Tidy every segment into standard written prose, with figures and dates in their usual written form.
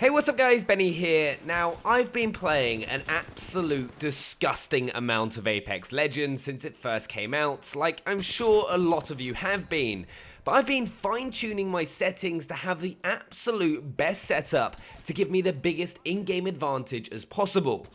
Hey, what's up guys, Benny here. Now, I've been playing an absolute disgusting amount of Apex Legends since it first came out, like I'm sure a lot of you have been. But I've been fine-tuning my settings to have the absolute best setup to give me the biggest in-game advantage as possible.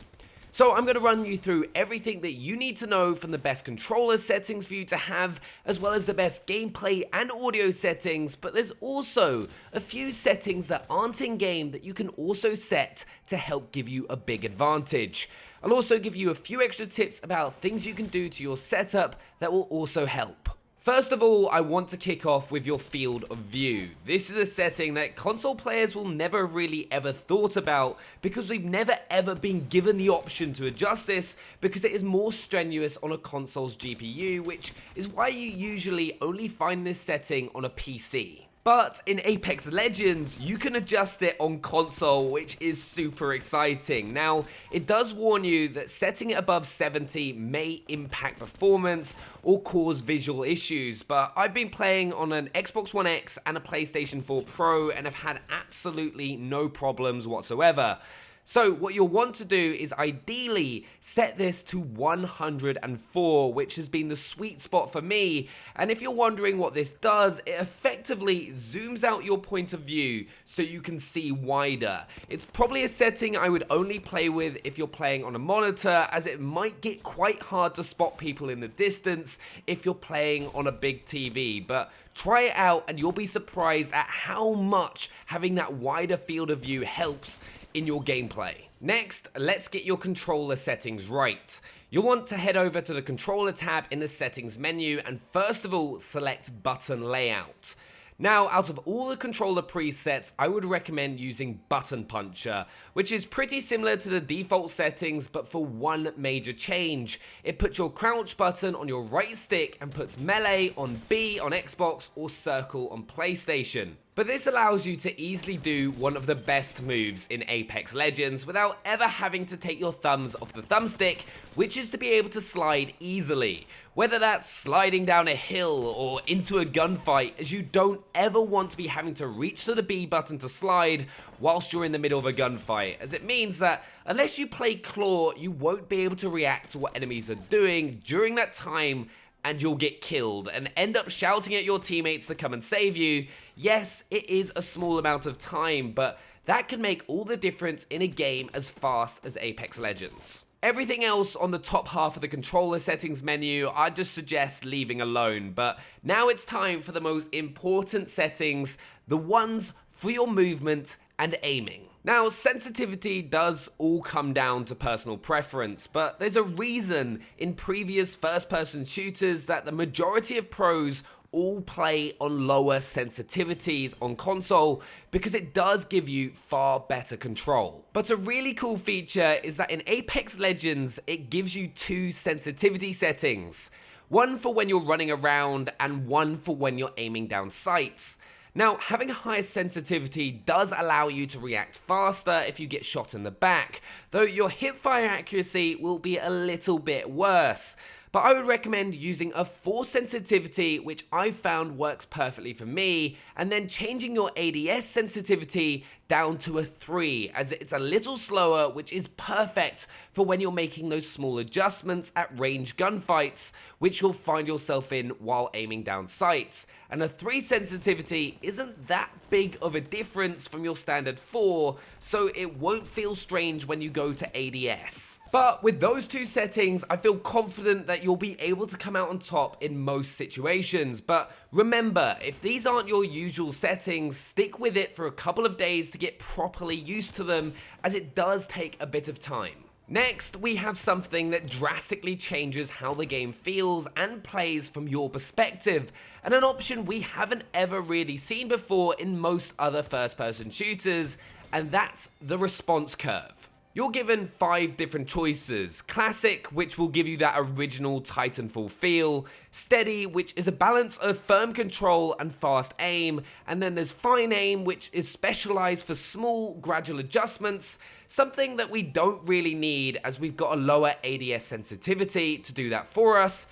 So I'm going to run you through everything that you need to know from the best controller settings for you to have, as well as the best gameplay and audio settings, but there's also a few settings that aren't in game that you can also set to help give you a big advantage. I'll also give you a few extra tips about things you can do to your setup that will also help. First of all, I want to kick off with your field of view. This is a setting that console players will never really ever thought about because we've never ever been given the option to adjust this because it is more strenuous on a console's GPU, which is why you usually only find this setting on a PC. But in Apex Legends, you can adjust it on console, which is super exciting. Now, it does warn you that setting it above 70 may impact performance or cause visual issues, but I've been playing on an Xbox One X and a PlayStation 4 Pro and have had absolutely no problems whatsoever. So what you'll want to do is ideally set this to 104, which has been the sweet spot for me. And if you're wondering what this does, it effectively zooms out your point of view so you can see wider. It's probably a setting I would only play with if you're playing on a monitor, as it might get quite hard to spot people in the distance if you're playing on a big TV. But try it out and you'll be surprised at how much having that wider field of view helps in your gameplay. Next, let's get your controller settings right. You'll want to head over to the controller tab in the settings menu and first of all select button layout. Now, out of all the controller presets, I would recommend using Button Puncher, which is pretty similar to the default settings, but for one major change. It puts your crouch button on your right stick and puts melee on B on Xbox or circle on PlayStation. But this allows you to easily do one of the best moves in Apex Legends without ever having to take your thumbs off the thumbstick, which is to be able to slide easily. Whether that's sliding down a hill or into a gunfight, as you don't ever want to be having to reach to the B button to slide whilst you're in the middle of a gunfight, as it means that unless you play Claw, you won't be able to react to what enemies are doing during that time, and you'll get killed and end up shouting at your teammates to come and save you. Yes, it is a small amount of time, but that can make all the difference in a game as fast as Apex Legends. Everything else on the top half of the controller settings menu, I just suggest leaving alone, but now it's time for the most important settings, the ones for your movement and aiming. Now, sensitivity does all come down to personal preference, but there's a reason in previous first-person shooters that the majority of pros all play on lower sensitivities on console because it does give you far better control. But a really cool feature is that in Apex Legends, it gives you two sensitivity settings. One for when you're running around and one for when you're aiming down sights. Now, having a higher sensitivity does allow you to react faster if you get shot in the back, though your hipfire accuracy will be a little bit worse. But I would recommend using a 4 sensitivity, which I found works perfectly for me, and then changing your ADS sensitivity down to a 3, as it's a little slower, which is perfect for when you're making those small adjustments at range gunfights, which you'll find yourself in while aiming down sights. And a 3 sensitivity isn't that big of a difference from your standard 4, so it won't feel strange when you go to ADS. But with those two settings, I feel confident that you'll be able to come out on top in most situations. But remember, if these aren't your usual settings, stick with it for a couple of days to get properly used to them, as it does take a bit of time. Next, we have something that drastically changes how the game feels and plays from your perspective, and an option we haven't ever really seen before in most other first-person shooters, and that's the response curve. You're given 5 different choices. Classic, which will give you that original Titanfall feel. Steady, which is a balance of firm control and fast aim. And then there's fine aim, which is specialized for small, gradual adjustments. Something that we don't really need, as we've got a lower ADS sensitivity to do that for us.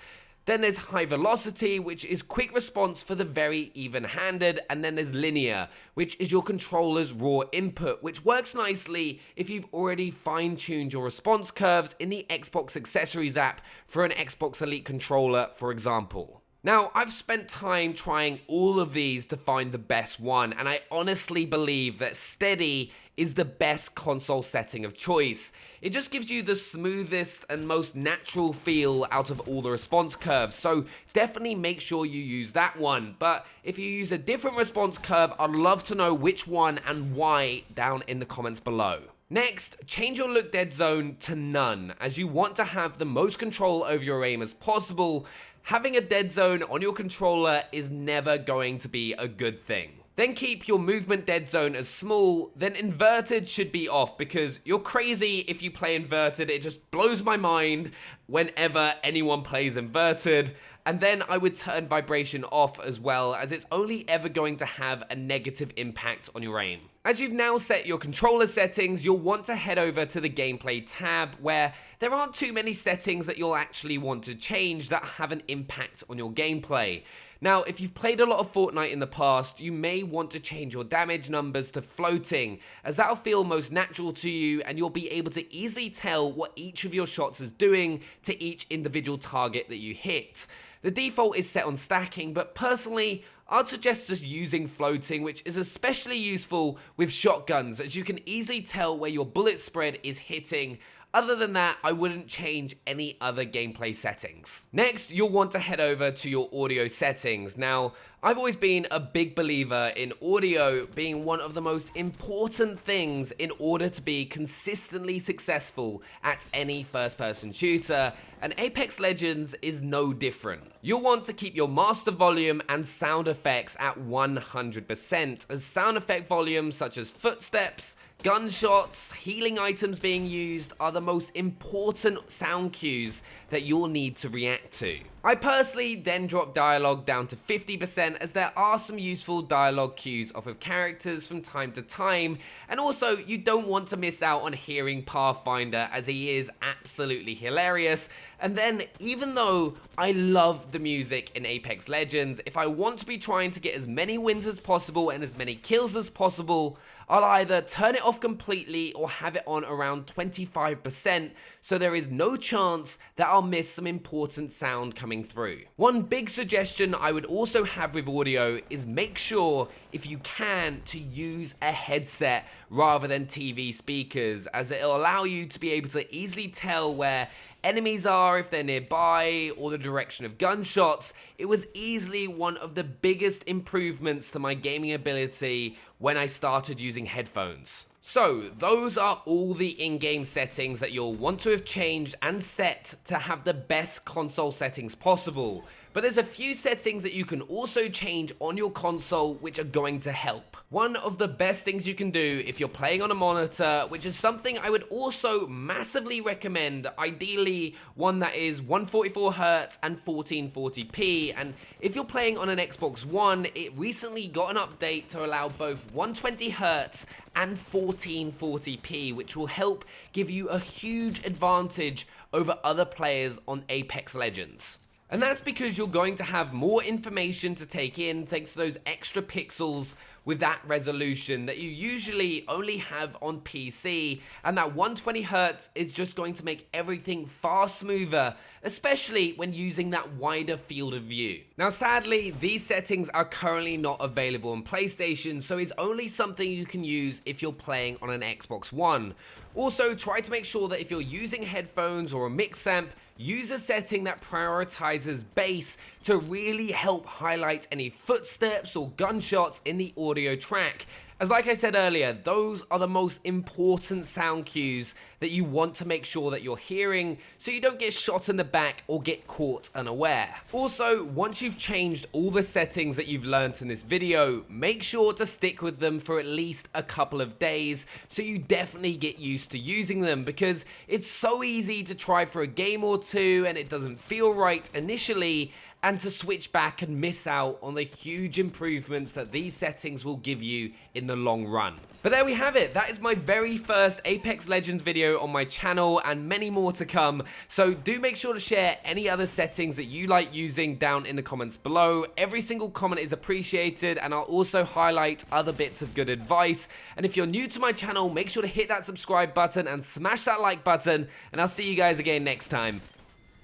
Then there's high velocity, which is quick response for the very even-handed, and then there's linear, which is your controller's raw input, which works nicely if you've already fine-tuned your response curves in the Xbox Accessories app for an Xbox Elite controller, for example. Now, I've spent time trying all of these to find the best one, and I honestly believe that steady is the best console setting of choice. It just gives you the smoothest and most natural feel out of all the response curves, so definitely make sure you use that one. But if you use a different response curve, I'd love to know which one and why down in the comments below. Next, change your look dead zone to none, as you want to have the most control over your aim as possible. Having a dead zone on your controller is never going to be a good thing. Then keep your movement dead zone as small, then inverted should be off, because you're crazy if you play inverted. It just blows my mind whenever anyone plays inverted. And then I would turn vibration off as well, as it's only ever going to have a negative impact on your aim. As you've now set your controller settings, you'll want to head over to the gameplay tab, where there aren't too many settings that you'll actually want to change that have an impact on your gameplay. Now, if you've played a lot of Fortnite in the past, you may want to change your damage numbers to floating, as that'll feel most natural to you, and you'll be able to easily tell what each of your shots is doing to each individual target that you hit. The default is set on stacking, but personally, I'd suggest just using floating, which is especially useful with shotguns, as you can easily tell where your bullet spread is hitting. Other than that, I wouldn't change any other gameplay settings. Next, you'll want to head over to your audio settings. Now, I've always been a big believer in audio being one of the most important things in order to be consistently successful at any first-person shooter, and Apex Legends is no different. You'll want to keep your master volume and sound effects at 100%, as sound effect volumes such as footsteps, gunshots, healing items being used are the most important sound cues that you'll need to react to. I personally then drop dialogue down to 50%, as there are some useful dialogue cues off of characters from time to time, and also you don't want to miss out on hearing Pathfinder, as he is absolutely hilarious. And then, even though I love the music in Apex Legends, if I want to be trying to get as many wins as possible and as many kills as possible, I'll either turn it off completely or have it on around 25%, so there is no chance that I'll miss some important sound coming through. One big suggestion I would also have with audio is make sure, if you can, to use a headset rather than TV speakers, as it'll allow you to be able to easily tell where enemies are if they're nearby, or the direction of gunshots. It was easily one of the biggest improvements to my gaming ability when I started using headphones. So, those are all the in-game settings that you'll want to have changed and set to have the best console settings possible. But there's a few settings that you can also change on your console which are going to help. One of the best things you can do if you're playing on a monitor, which is something I would also massively recommend, ideally one that is 144Hz and 1440p, and if you're playing on an Xbox One, it recently got an update to allow both 120Hz and 1440p, which will help give you a huge advantage over other players on Apex Legends. And that's because you're going to have more information to take in thanks to those extra pixels with that resolution that you usually only have on PC, and that 120Hz is just going to make everything far smoother, especially when using that wider field of view. Now sadly, these settings are currently not available on PlayStation, so it's only something you can use if you're playing on an Xbox One. Also, try to make sure that if you're using headphones or a mix amp, use a setting that prioritizes bass to really help highlight any footsteps or gunshots in the audio track. As like I said earlier, those are the most important sound cues that you want to make sure that you're hearing, so you don't get shot in the back or get caught unaware. Also, once you've changed all the settings that you've learned in this video, make sure to stick with them for at least a couple of days so you definitely get used to using them, because it's so easy to try for a game or two and it doesn't feel right initially, and to switch back and miss out on the huge improvements that these settings will give you in the long run. But there we have it. That is my very first Apex Legends video on my channel, and many more to come. So do make sure to share any other settings that you like using down in the comments below. Every single comment is appreciated, and I'll also highlight other bits of good advice. And if you're new to my channel, make sure to hit that subscribe button and smash that like button, and I'll see you guys again next time.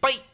Bye!